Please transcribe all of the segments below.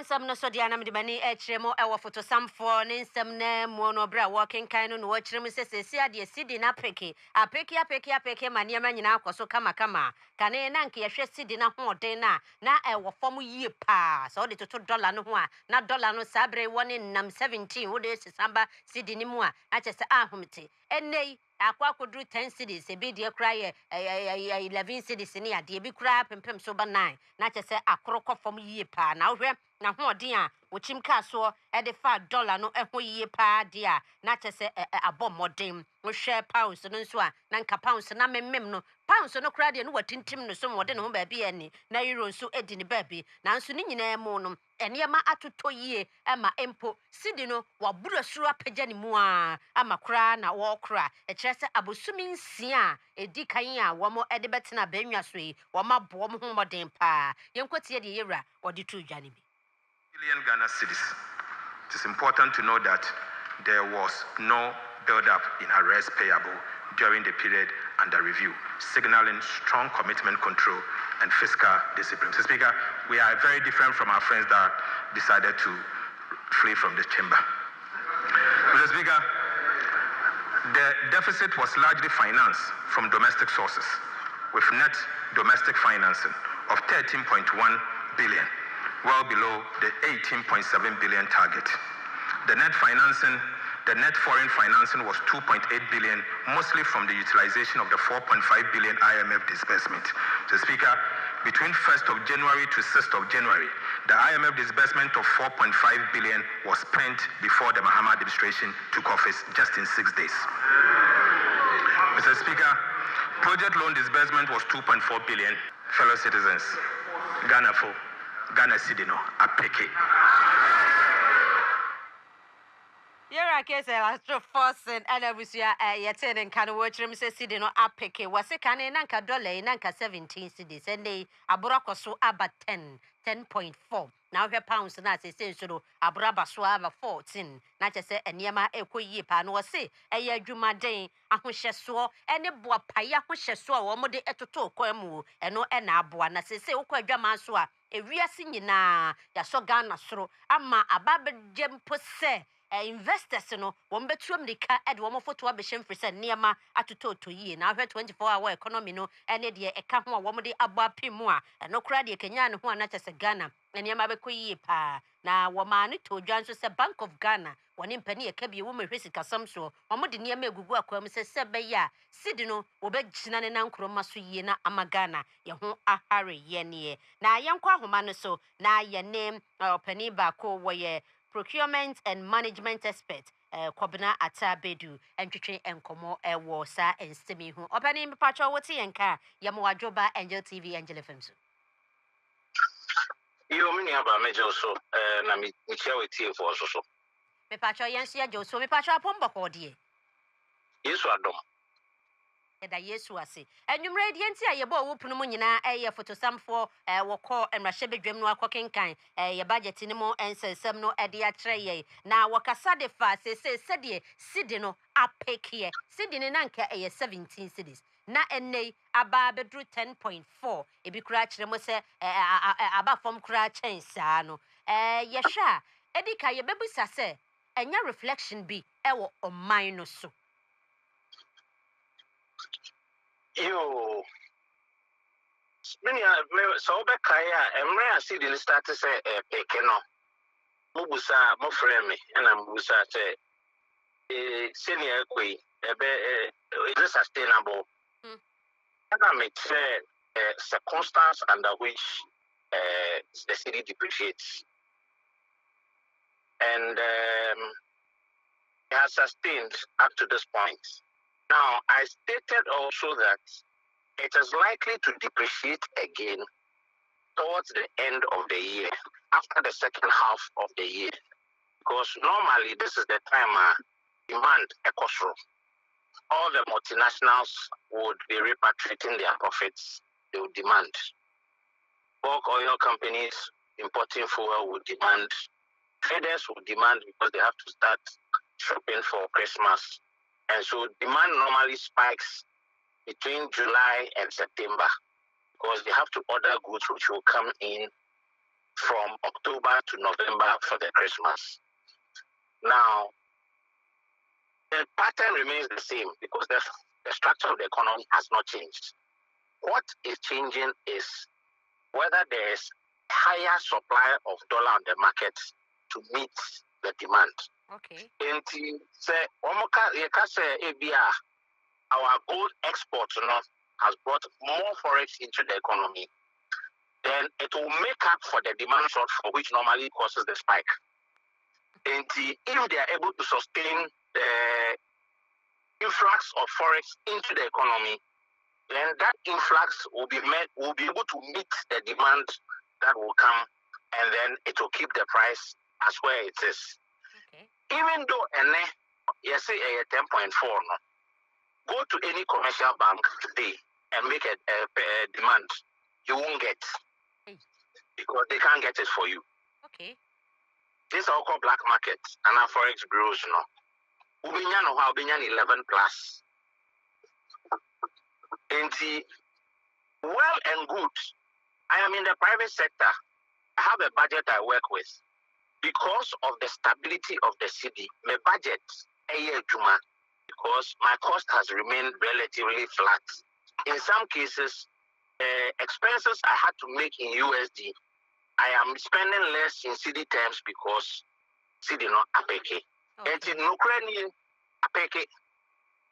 some no so the anam de mani echremo e wo photo sam for ne nsem na mu no bra working kind no wo chrem se sia de Cedi na apeke mania ma nyina akoso kama kane na nke ye hwe Cedi na hoden na e wo fom yie pa so de toto dollar no ho a na dollar no sabre woni nam 17 wo de sisamba Cedi ni mu a ache se ahomte enei akwakodru 10 cedis ebi de kra ye 11 cedis ni ade ebi kra pempem so ba 9 na che se akorokọ fom yie pa na hwe na hoden a wochim ka so e de fa dollar no ho yie pa de a na che se abomodem wo hwe pounds no nso a na nka pounds na memmem no pounds no kra de no watintim no so modem no ba bia ni na euro nso edi ni ba bi na nso ni nyina mu no enema atoto yie ama empo Cedi no waburo suru apagya ni mu a ama kra na wo kra e kyerese abosumi nsia edi kan a wo mo ede betena banwa so yi wo mabo mo homoden pa yenkotie de yewra odi tu dwane bi billion Ghana cedis. It is important to know that there was no build-up in arrears payable during the period under review, signaling strong commitment control and fiscal discipline. Mr. Speaker, we are very different from our friends that decided to flee from the chamber. Mr. Speaker, the deficit was largely financed from domestic sources, with net domestic financing of 13.1 billion, well below the 18.7 billion target. The net foreign financing was 2.8 billion, mostly from the utilization of the 4.5 billion IMF disbursement. Mr. Speaker, between 1st of January to 6th of January, the IMF disbursement of 4.5 billion was spent before the Mahama administration took office just in 6 days. Mr. Speaker, project loan disbursement was 2.4 billion. Fellow citizens, Ghana Cedi no apeke. Yera kese astro forcing ana busia yete nka no wochirem se Cedi no apeke wase kane na nka dollar na nka 17 cedis ende aborakoso aba 10.4 na hwe pounds na se so aboraba so aba 14 na chese eniema ekoyie pa no wase eye adwumaden ahohyeso ene boa paye ahohyeso a wo mode etoto kwamu eno na aboa na se wokwa adwama so a ewiase nyina ya so Ghana soro ama ababegem pose investors no won betuam nika ede wo foto abehye mfrese niema atototo yie na hwe 24-hour economy no ene de eka ho a wo de abo apemu a eno kra de kenya ne ho na chese Ghana niema bekoyie pa na wo ma ne to dwan so se Bank of Ghana woni mpani eka bi wo mehwesi kasam so wo de niema egugu akwam se sebe ya Cedi no wo begina ne nankroma so yie na ama Ghana ye ho ahare ye ne na yenkwa ahoma no so na ye ne opani ba ko wo ye procurement and management expert Kwabena Atabedu entwetwe enkomo ewo sa ensemi hu opani mpacho wote yenka yamwadwoba Angel TV Angel FM so yo mini aba mejo so na mi chia wetie for so me pacho yenso ya jo so me pacho apombo ko de Yesu adom da Yesu ase enwumre de enti ayebo wo punu mu nyina eye fotosamfo wokọ emrahye bedwam no akokenkan ye budget ni mo ensensem no ede ya kire ye na wakasa de fa se de Cedi no apeke Cedi ni nanka eye 17 cedis na enei aba bedru 10.4 ebi kura kire mo se aba fom kura chensa no ye hwa edika ye bebusa se enya reflection bi ewo oman no so yo many so be kaya emre Cedi start say peke no mubusa mo frame me na mubusa say senior koi is it sustainable and I make say circumstance under which the Cedi depreciates and it has sustained up to this point. Now, I stated also that it is likely to depreciate again towards the end of the year, after the second half of the year, because normally this is the time demand equals. All the multinationals would be repatriating their profits. They would demand. Bulk oil companies importing fuel would demand. Traders would demand because they have to start shopping for Christmas. And so demand normally spikes between July and September because they have to order goods which will come in from October to November for the Christmas. Now, the pattern remains the same because the structure of the economy has not changed. What is changing is whether there is higher supply of dollar on the market to meet the demand. Okay. Our gold export has brought more forex into the economy, then it will make up for the demand shortfall, which normally causes the spike. And if they are able to sustain the influx of forex into the economy, then that influx will be able to meet the demand that will come, and then it will keep the price as where it is. Okay. Even though you say 10.4, go to any commercial bank today and make a demand, you won't get, because they can't get it for you. Okay. This is called black market and our forex bureaus, 11 plus. And well and good. I am in the private sector. I have a budget I work with. Because of the stability of the city, my budget a year because my cost has remained relatively flat. In some cases, expenses I had to make in USD, I am spending less in Cedi terms because Cedi not apeke. And in Ukraine, apeke.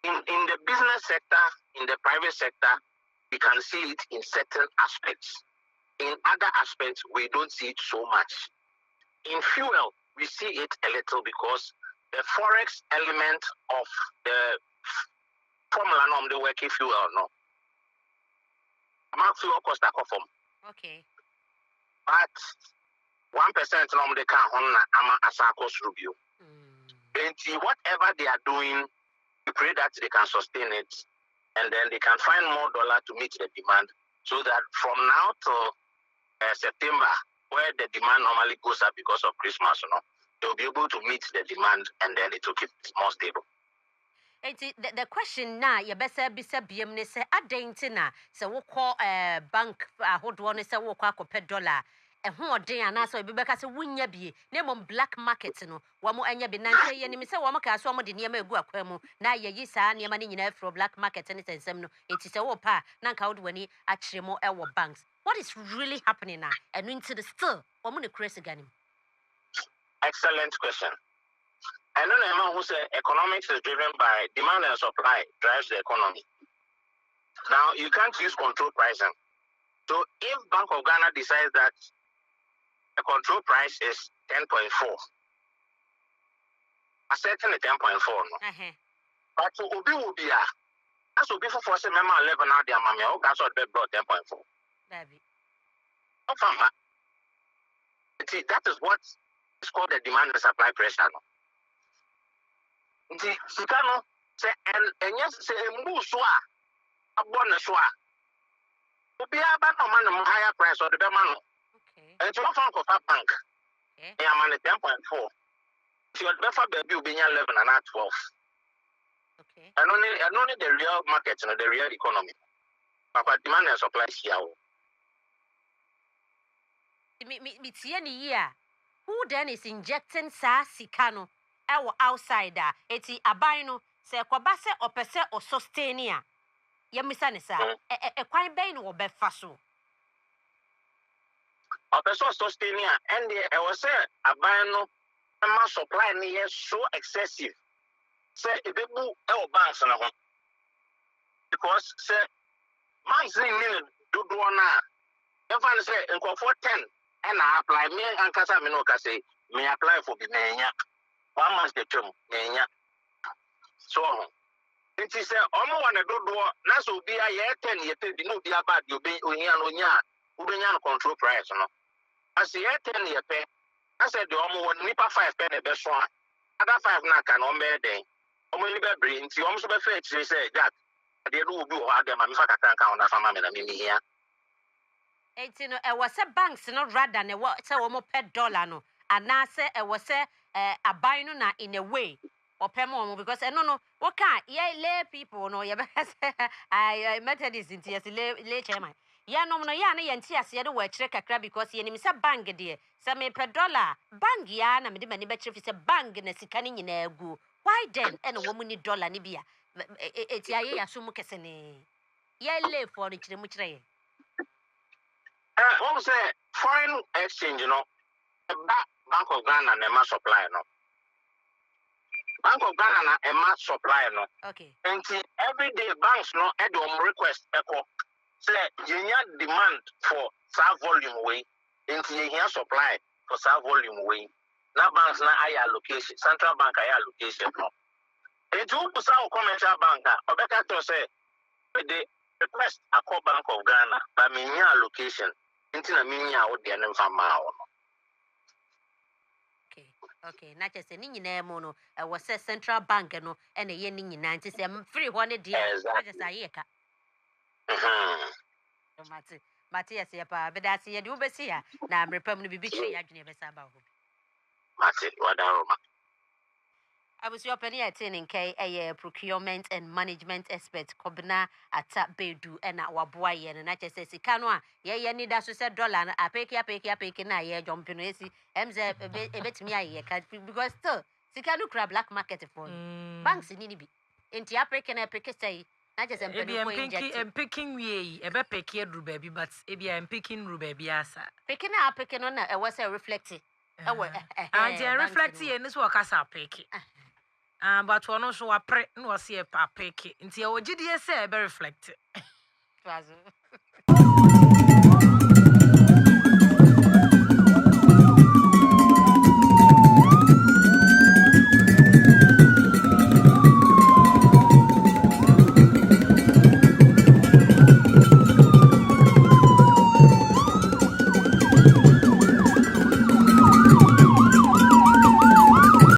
In the business sector, in the private sector, we can see it in certain aspects. In other aspects, we don't see it so much. In fuel, we see it a little because the forex element of the formula of the working fuel, amount fuel cost okay. But 1% norm the car on Asako review. And whatever they are doing, we pray that they can sustain it, and then they can find more dollar to meet the demand, so that from now to September, where the demand normally goes up because of Christmas, they'll be able to meet the demand, and then it will keep it more stable. The question now, you better be said, BM, say, I didn't know, so we'll call a bank, hold one, say, we'll call $1. And who are day and answer because win ya be name on black market, one more and ya be Nancy, and Miss Wamaka, so much near me go aquemo. Now ye sa near money in for black market and it's some. It is a whopa, Nanka when he actually more our banks. What is really happening now? And into the still, woman the crazy again. Excellent question. I know a man who said economics is driven by demand and supply drives the economy. Now you can't use control pricing. So if Bank of Ghana decides that the control price is 10.4, a certain 10.4, no. But to Obi will be as will be for forcing member 11 out there, mammy, oh, that's what they brought 10.4. That is what is called the demand and supply pressure. No? Sikano say and yes, say Muswa, a bonus. To be about a man higher price or the man. And to offer of a bank, I am on 10.4. So your buffer baby will be 11 and not 12. Okay. And only the real market and the real economy. But demand and supply here. Me who then is injecting Sikano, our outsider, eti abino, say Kwabase or Pese or Sustainia. Yamisanisa, a quite bain or befaso. A person sustaining and I was say a bino mass supply near so excessive. Say a big move our banks on home. Because say my thing do now. If I say in for 10 and I apply me and Casaminoka say may apply for the mania. 1 month the term mania. So it is a almost one a do not so be a year 10 year no be about you be Unya control price no. As the 10 year pay, I said the almost nipa 5 penny best one. Other 5 na can on bear day. Only be bring to almost be fair to say that they do be hard them and Faka count of family and me here. It's was a banks no rather than a what say $1 no. And now say was a bino na in a way or pemo because I no what can't lay people no I Methodist in tears lay chairman. ya no ya na ye nti ase de wo akire kakra because ye nim se bank de se me pe dollar bank ya na me de mani be kire fi se bank na sika ni nyina agu why then ene wo mu ni dollar ni bia eti aye ya so mu kese ne ye le for ni kire mu kire ye what say foreign exchange Bank of Ghana na ma supply no Bank of Ghana na ma supply no okay and every day banks no e do request echo say you demand for that volume way and you supply for that volume way na banks na aya allocation central bank aya allocation no it will put some commercial bank obeka to say the request a Bank of Ghana but me allocation into na me nya wo de no mfama wo okay na chese ni nyina mu no wo se central bank no ene ye ni nyina nti se free ho ne dia na chese aye ka Mate yes ya pa bedase ye de wo besi ya na mrepam no bibi kire ya dwene besa ba ho Mate wadaroma Abusi opani atin nke procurement and management expert Kobna ata bedu na waboa ye na chese sika no a ye ni da so se dollar apeki na ye jump no esi emze ebetimi aye ka because still sika no kra black market for banks ni bi enti apeki na apeki say na chese mpeni ko inject picking we ebe peki edru baby but ebi am picking ru baby asa peki na apeki no na e was reflect and reflect ye ni so okasa peki but one so apre no was here pa peki nti e ogidie say e be reflect Twazo